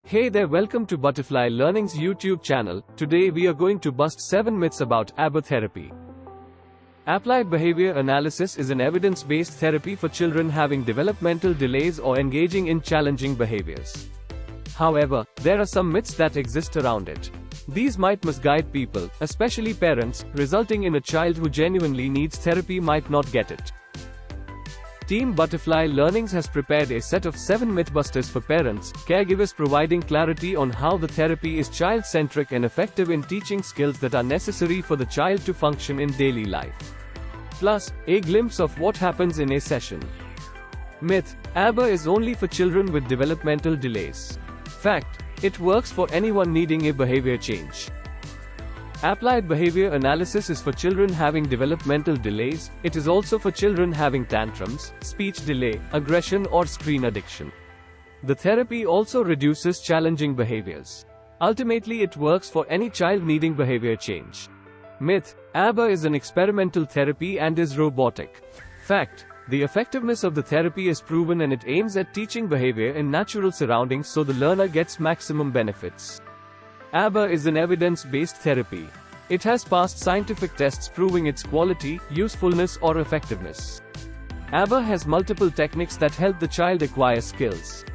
Hey there, welcome to Butterfly Learning's YouTube channel. Today we are going to bust 7 myths about ABA therapy. Applied behavior analysis is an evidence-based therapy for children having developmental delays or engaging in challenging behaviors. However, there are some myths that exist around it. These might misguide people, especially parents, resulting in a child who genuinely needs therapy might not get it. Team Butterfly Learnings has prepared a set of 7 mythbusters for parents, caregivers, providing clarity on how the therapy is child-centric and effective in teaching skills that are necessary for the child to function in daily life. Plus, a glimpse of what happens in a session. Myth: ABA is only for children with developmental delays. Fact: it works for anyone needing a behavior change. Applied behavior analysis is for children having developmental delays. It is also for children having tantrums, speech delay, aggression or screen addiction. The therapy also reduces challenging behaviors. Ultimately, it works for any child needing behavior change. Myth: ABA is an experimental therapy and is robotic. Fact: the effectiveness of the therapy is proven and it aims at teaching behavior in natural surroundings so the learner gets maximum benefits. ABA is an evidence-based therapy. It has passed scientific tests proving its quality, usefulness or effectiveness. ABA has multiple techniques that help the child acquire skills.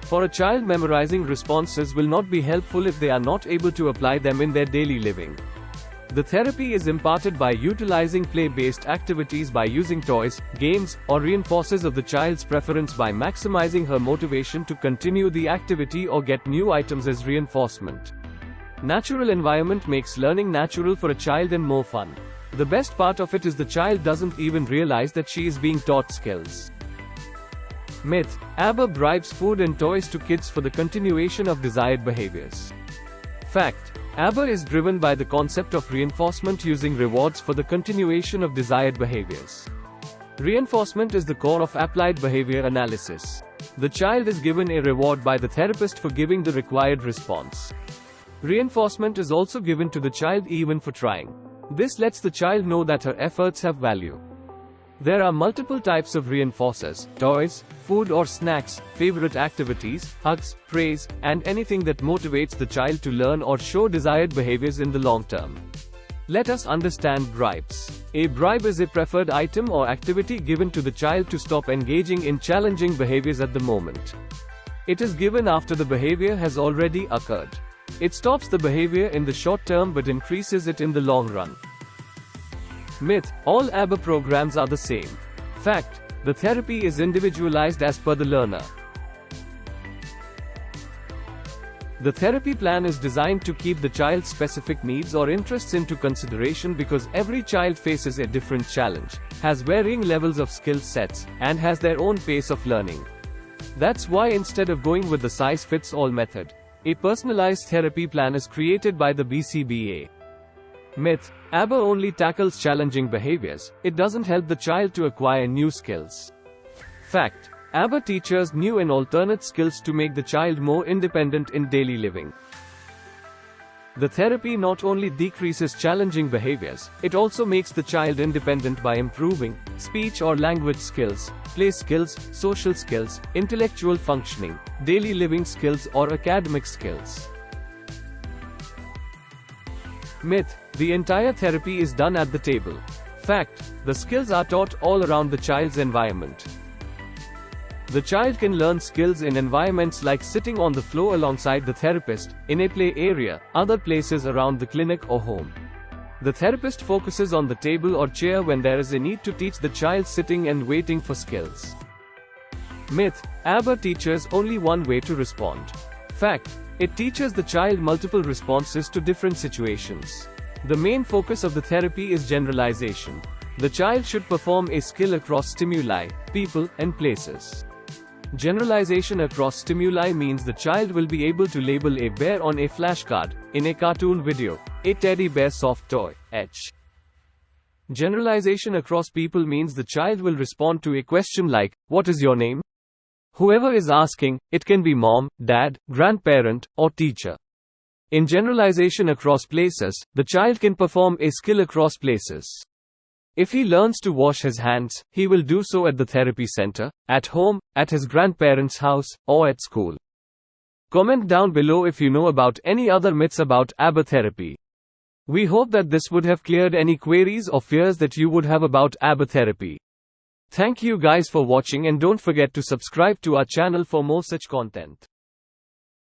For a child, memorizing responses will not be helpful if they are not able to apply them in their daily living. The therapy is imparted by utilizing play-based activities by using toys, games, or reinforcers of the child's preference by maximizing her motivation to continue the activity or get new items as reinforcement. Natural environment makes learning natural for a child and more fun. The best part of it is the child doesn't even realize that she is being taught skills. Myth: ABA bribes food and toys to kids for the continuation of desired behaviors. Fact: ABA is driven by the concept of reinforcement, using rewards for the continuation of desired behaviors. Reinforcement is the core of applied behavior analysis. The child is given a reward by the therapist for giving the required response. Reinforcement is also given to the child even for trying. This lets the child know that her efforts have value. There are multiple types of reinforcers: toys, food or snacks, favorite activities, hugs, praise, and anything that motivates the child to learn or show desired behaviors in the long term. Let us understand bribes. A bribe is a preferred item or activity given to the child to stop engaging in challenging behaviors at the moment. It is given after the behavior has already occurred. It stops the behavior in the short term but increases it in the long run. Myth: all ABA programs are the same. Fact: the therapy is individualized as per the learner. The therapy plan is designed to keep the child's specific needs or interests into consideration because every child faces a different challenge, has varying levels of skill sets, and has their own pace of learning. That's why instead of going with the size-fits-all method, a personalized therapy plan is created by the BCBA. Myth: ABA only tackles challenging behaviors. It doesn't help the child to acquire new skills. Fact: ABA teaches new and alternate skills to make the child more independent in daily living. The therapy not only decreases challenging behaviors, it also makes the child independent by improving speech or language skills, play skills, social skills, intellectual functioning, daily living skills or academic skills. Myth: the entire therapy is done at the table. Fact: the skills are taught all around the child's environment. The child can learn skills in environments like sitting on the floor alongside the therapist, in a play area, other places around the clinic or home. The therapist focuses on the table or chair when there is a need to teach the child sitting and waiting for skills. Myth: ABA teaches only one way to respond. Fact: it teaches the child multiple responses to different situations. The main focus of the therapy is generalization. The child should perform a skill across stimuli, people, and places. Generalization across stimuli means the child will be able to label a bear on a flashcard, in a cartoon video, a teddy bear soft toy, etc. Generalization across people means the child will respond to a question like, "What is your name?" Whoever is asking, it can be mom, dad, grandparent, or teacher. In generalization across places, the child can perform a skill across places. If he learns to wash his hands, he will do so at the therapy center, at home, at his grandparents' house, or at school. Comment down below if you know about any other myths about abertherapy. We hope that this would have cleared any queries or fears that you would have about abertherapy. Thank you guys for watching, and don't forget to subscribe to our channel for more such content.